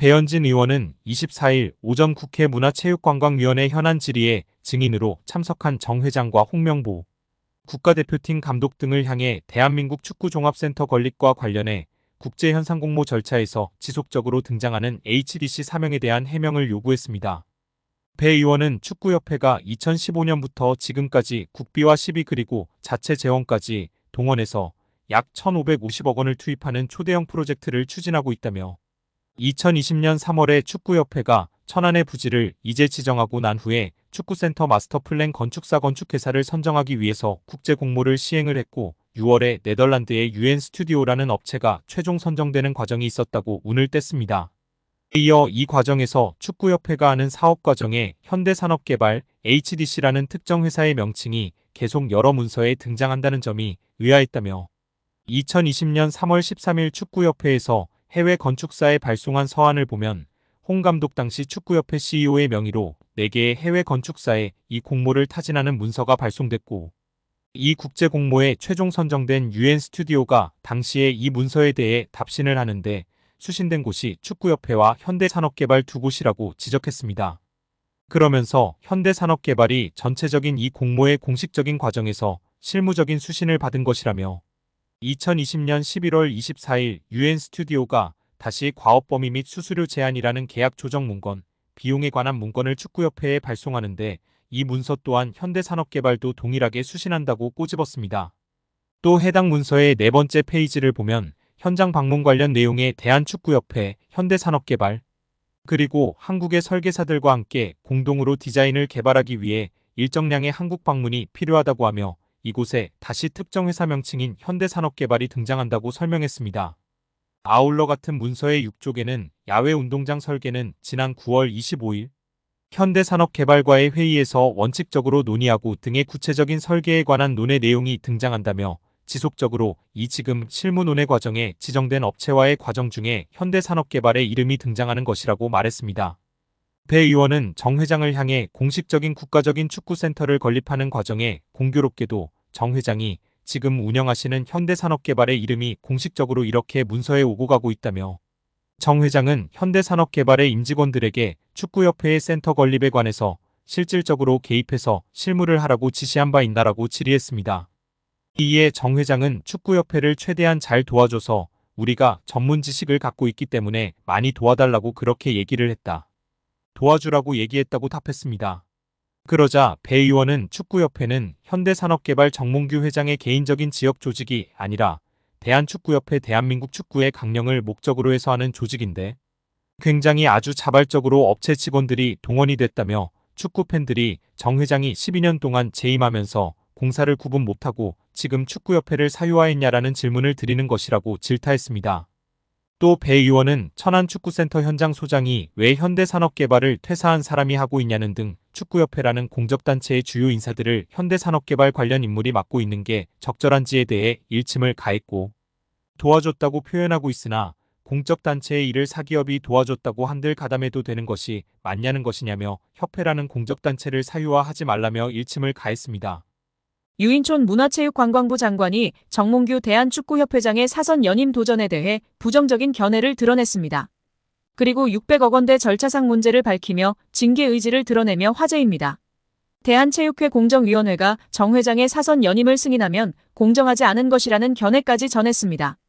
배현진 의원은 24일 오전 국회 문화체육관광위원회 현안 질의에 증인으로 참석한 정 회장과 홍명보 국가대표팀 감독 등을 향해 대한민국 축구종합센터 건립과 관련해 국제현상공모 절차에서 지속적으로 등장하는 HDC 사명에 대한 해명을 요구했습니다. 배 의원은 축구협회가 2015년부터 지금까지 국비와 시비 그리고 자체 재원까지 동원해서 약 1,550억 원을 투입하는 초대형 프로젝트를 추진하고 있다며 2020년 3월에 축구협회가 천안의 부지를 이제 지정하고 난 후에 축구센터 마스터플랜 건축사 건축회사를 선정하기 위해서 국제 공모를 시행을 했고 6월에 네덜란드의 UN 스튜디오라는 업체가 최종 선정되는 과정이 있었다고 운을 뗐습니다. 이어 이 과정에서 축구협회가 하는 사업 과정에 현대산업개발 HDC라는 특정 회사의 명칭이 계속 여러 문서에 등장한다는 점이 의아했다며 2020년 3월 13일 축구협회에서 해외 건축사에 발송한 서한을 보면 홍 감독 당시 축구협회 CEO의 명의로 4개의 해외 건축사에 이 공모를 타진하는 문서가 발송됐고 이 국제 공모에 최종 선정된 UN 스튜디오가 당시에 이 문서에 대해 답신을 하는데 수신된 곳이 축구협회와 현대산업개발 두 곳이라고 지적했습니다. 그러면서 현대산업개발이 전체적인 이 공모의 공식적인 과정에서 실무적인 수신을 받은 것이라며 2020년 11월 24일 UN 스튜디오가 다시 과업범위 및 수수료 제한이라는 계약 조정 문건, 비용에 관한 문건을 축구협회에 발송하는데 이 문서 또한 현대산업개발도 동일하게 수신한다고 꼬집었습니다. 또 해당 문서의 4번째 페이지를 보면 현장 방문 관련 내용에 대한축구협회, 현대산업개발, 그리고 한국의 설계사들과 함께 공동으로 디자인을 개발하기 위해 일정량의 한국 방문이 필요하다고 하며 이곳에 다시 특정 회사 명칭인 현대산업개발이 등장한다고 설명했습니다. 아울러 같은 문서의 6쪽에는 야외 운동장 설계는 지난 9월 25일 현대산업개발과의 회의에서 원칙적으로 논의하고 등의 구체적인 설계에 관한 논의 내용이 등장한다며 지속적으로 이 지금 실무 논의 과정에 지정된 업체와의 과정 중에 현대산업개발의 이름이 등장하는 것이라고 말했습니다. 배 의원은 정 회장을 향해 공식적인 국가적인 축구센터를 건립하는 과정에 공교롭게도 정 회장이 지금 운영하시는 현대산업개발의 이름이 공식적으로 이렇게 문서에 오고 가고 있다며 정 회장은 현대산업개발의 임직원들에게 축구협회의 센터 건립에 관해서 실질적으로 개입해서 실무를 하라고 지시한 바 있나라고 질의했습니다. 이에 정 회장은 축구협회를 최대한 잘 도와줘서 우리가 전문 지식을 갖고 있기 때문에 많이 도와달라고 그렇게 얘기를 했다. 도와주라고 얘기했다고 답했습니다. 그러자 배 의원은 축구협회는 현대산업개발 정몽규 회장의 개인적인 지역 조직이 아니라 대한축구협회 대한민국 축구의 강령을 목적으로 해서 하는 조직인데 굉장히 아주 자발적으로 업체 직원들이 동원이 됐다며 축구 팬들이 정 회장이 12년 동안 재임하면서 공사를 구분 못하고 지금 축구협회를 사유화했냐라는 질문을 드리는 것이라고 질타했습니다. 또 배 의원은 천안축구센터 현장 소장이 왜 현대산업개발을 퇴사한 사람이 하고 있냐는 등 축구협회라는 공적단체의 주요 인사들을 현대산업개발 관련 인물이 맡고 있는 게 적절한지에 대해 일침을 가했고 도와줬다고 표현하고 있으나 공적단체의 일을 사기업이 도와줬다고 한들 가담해도 되는 것이 맞냐는 것이냐며 협회라는 공적단체를 사유화하지 말라며 일침을 가했습니다. 유인촌 문화체육관광부 장관이 정몽규 대한축구협회장의 사선 연임 도전에 대해 부정적인 견해를 드러냈습니다. 그리고 600억 원대 절차상 문제를 밝히며 징계 의지를 드러내며 화제입니다. 대한체육회 공정위원회가 정 회장의 사선 연임을 승인하면 공정하지 않은 것이라는 견해까지 전했습니다.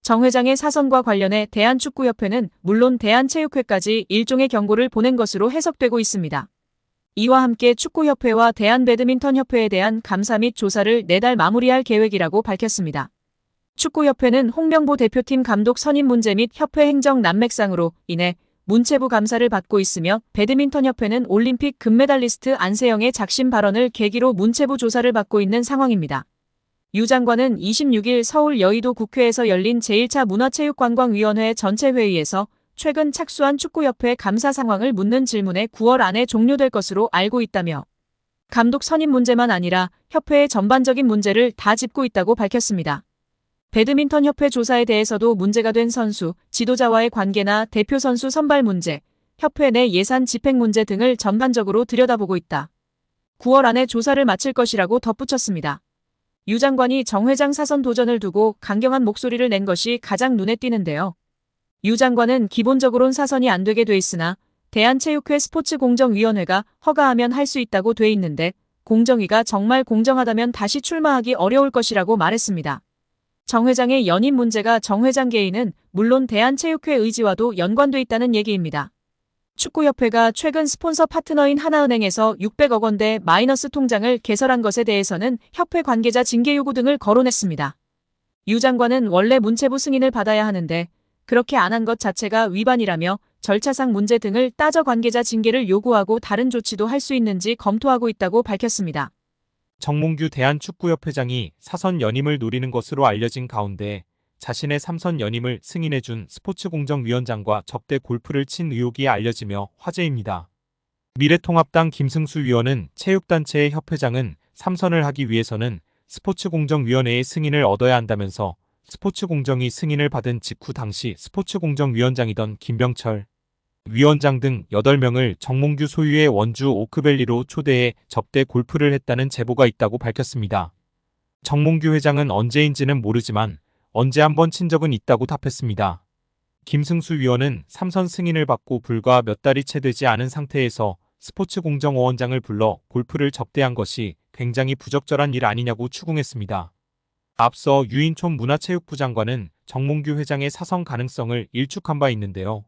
정 회장의 사선과 관련해 대한축구협회는 물론 대한체육회까지 일종의 경고를 보낸 것으로 해석되고 있습니다. 이와 함께 축구협회와 대한배드민턴협회에 대한 감사 및 조사를 내달 마무리할 계획이라고 밝혔습니다. 축구협회는 홍명보 대표팀 감독 선임 문제 및 협회 행정 난맥상으로 인해 문체부 감사를 받고 있으며 배드민턴협회는 올림픽 금메달리스트 안세영의 작심 발언을 계기로 문체부 조사를 받고 있는 상황입니다. 유 장관은 26일 서울 여의도 국회에서 열린 제1차 문화체육관광위원회 전체 회의에서 최근 착수한 축구협회 감사 상황을 묻는 질문에 9월 안에 종료될 것으로 알고 있다며 감독 선임 문제만 아니라 협회의 전반적인 문제를 다 짚고 있다고 밝혔습니다. 배드민턴협회 조사에 대해서도 문제가 된 선수, 지도자와의 관계나 대표 선수 선발 문제, 협회 내 예산 집행 문제 등을 전반적으로 들여다보고 있다. 9월 안에 조사를 마칠 것이라고 덧붙였습니다. 유 장관이 정 회장 사선 도전을 두고 강경한 목소리를 낸 것이 가장 눈에 띄는데요. 유 장관은 기본적으론 사선이 안 되게 돼 있으나 대한체육회 스포츠공정위원회가 허가하면 할 수 있다고 돼 있는데 공정위가 정말 공정하다면 다시 출마하기 어려울 것이라고 말했습니다. 정 회장의 연임 문제가 정 회장 개인은 물론 대한체육회 의지와도 연관돼 있다는 얘기입니다. 축구협회가 최근 스폰서 파트너인 하나은행에서 600억 원대 마이너스 통장을 개설한 것에 대해서는 협회 관계자 징계 요구 등을 거론했습니다. 유 장관은 원래 문체부 승인을 받아야 하는데 그렇게 안 한 것 자체가 위반이라며 절차상 문제 등을 따져 관계자 징계를 요구하고 다른 조치도 할 수 있는지 검토하고 있다고 밝혔습니다. 정몽규 대한축구협회장이 사선 연임을 노리는 것으로 알려진 가운데 자신의 3선 연임을 승인해준 스포츠공정위원장과 접대 골프를 친 의혹이 알려지며 화제입니다. 미래통합당 김승수 위원은 체육단체의 협회장은 3선을 하기 위해서는 스포츠공정위원회의 승인을 얻어야 한다면서 스포츠공정이 승인을 받은 직후 당시 스포츠공정위원장이던 김병철 위원장 등 8명을 정몽규 소유의 원주 오크밸리로 초대해 접대 골프를 했다는 제보가 있다고 밝혔습니다. 정몽규 회장은 언제인지는 모르지만 언제 한번 친 적은 있다고 답했습니다. 김승수 위원은 3선 승인을 받고 불과 몇 달이 채 되지 않은 상태에서 스포츠공정위원장을 불러 골프를 접대한 것이 굉장히 부적절한 일 아니냐고 추궁했습니다. 앞서 유인촌 문화체육부 장관은 정몽규 회장의 사선 가능성을 일축한 바 있는데요.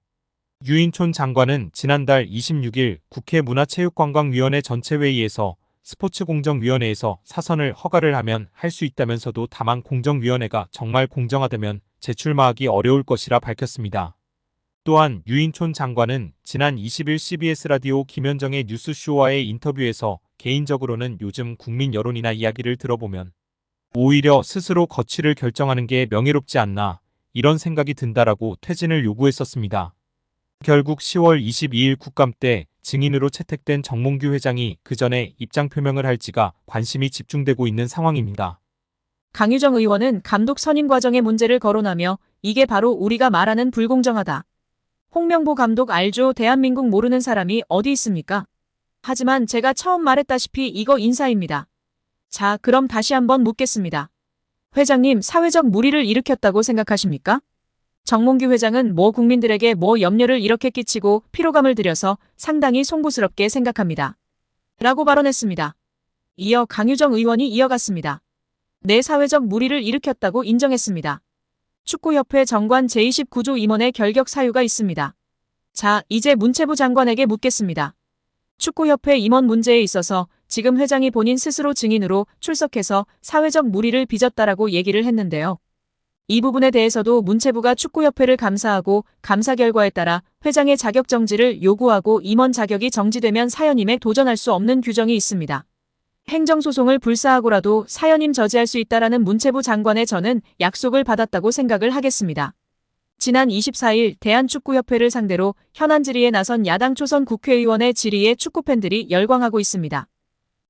유인촌 장관은 지난달 26일 국회 문화체육관광위원회 전체회의에서 스포츠공정위원회에서 사선을 허가를 하면 할 수 있다면서도 다만 공정위원회가 정말 공정하다면 재출마하기 어려울 것이라 밝혔습니다. 또한 유인촌 장관은 지난 20일 CBS 라디오 김현정의 뉴스쇼와의 인터뷰에서 개인적으로는 요즘 국민 여론이나 이야기를 들어보면 오히려 스스로 거취를 결정하는 게 명예롭지 않나 이런 생각이 든다라고 퇴진을 요구했었습니다. 결국 10월 22일 국감 때 증인으로 채택된 정몽규 회장이 그 전에 입장 표명을 할지가 관심이 집중되고 있는 상황입니다. 강유정 의원은 감독 선임 과정의 문제를 거론하며 이게 바로 우리가 말하는 불공정하다. 홍명보 감독 알죠? 대한민국 모르는 사람이 어디 있습니까? 하지만 제가 처음 말했다시피 이거 인사입니다. 자, 그럼 다시 한번 묻겠습니다. 회장님, 사회적 물의를 일으켰다고 생각하십니까? 정몽규 회장은 국민들에게 염려를 이렇게 끼치고 피로감을 들여서 상당히 송구스럽게 생각합니다. 라고 발언했습니다. 이어 강유정 의원이 이어갔습니다. 내 사회적 물의를 일으켰다고 인정했습니다. 축구협회 정관 제29조 임원의 결격 사유가 있습니다. 자, 이제 문체부 장관에게 묻겠습니다. 축구협회 임원 문제에 있어서 지금 회장이 본인 스스로 증인으로 출석해서 사회적 물의를 빚었다라고 얘기를 했는데요. 이 부분에 대해서도 문체부가 축구협회를 감사하고 감사 결과에 따라 회장의 자격 정지를 요구하고 임원 자격이 정지되면 사연임에 도전할 수 없는 규정이 있습니다. 행정소송을 불사하고라도 사연임 저지할 수 있다라는 문체부 장관의 저는 약속을 받았다고 생각을 하겠습니다. 지난 24일 대한축구협회를 상대로 현안 질의에 나선 야당 초선 국회의원의 질의에 축구팬들이 열광하고 있습니다.